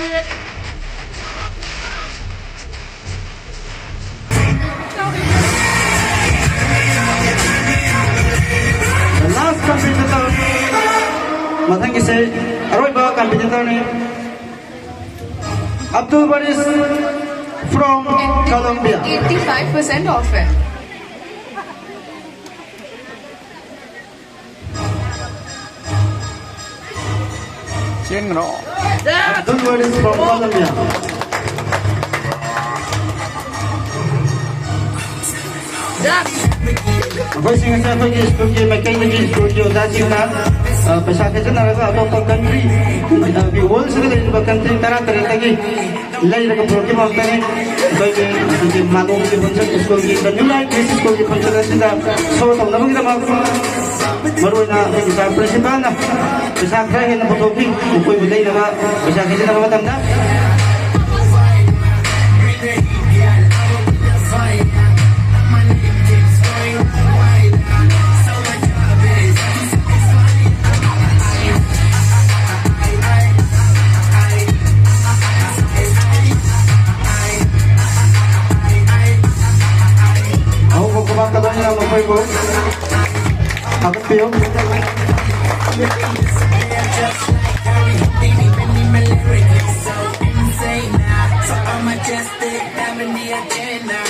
The last competitor, matang ise aroiba competitor ni Abdul Baris from Colombia. 85% off है. Abdul Baris from Colombia. Aku sih nggak tahu studio mereka ini studio dasi na पैसा के जना लगा तो country world से ले जो country तरह तरह की ले लगा प्रोग्राम होता है तो ये मालूम के फंक्शन स्कूल की न्यू लाइफ स्कूल की फंक्शन है सीधा सो तो नमक दमा मरुना पैसा प्रिंसिपल ना पैसा क्या है ना बताओ कोई बताइए ना पैसा के जना बता ना Aku feel. So I'm majestic, I'm in the agenda.